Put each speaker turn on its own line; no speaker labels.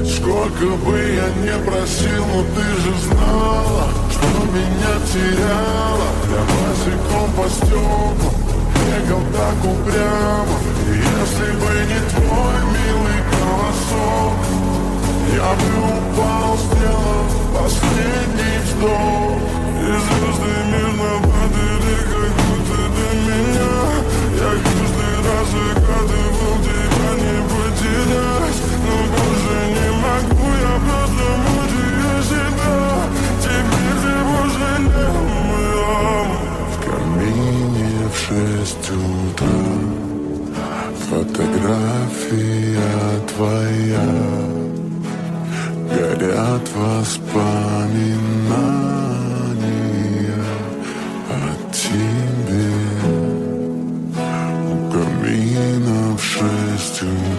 Сколько бы я не просил, но ты же знала, что меня теряла. Я босиком по стеклам бегал так упрямо. И если бы не твой милый голосок, я бы упал, сделав последний вздох. И звезды мирно-падали, как будто до меня. Я каждый раз загадывал тебя не потерять, но больше не могу, я просто мучаю себя. Теперь ты больше не умрем. В камине в 6 утра фотография твоя. Горят воспоминания о тебе. У камина в 6 утра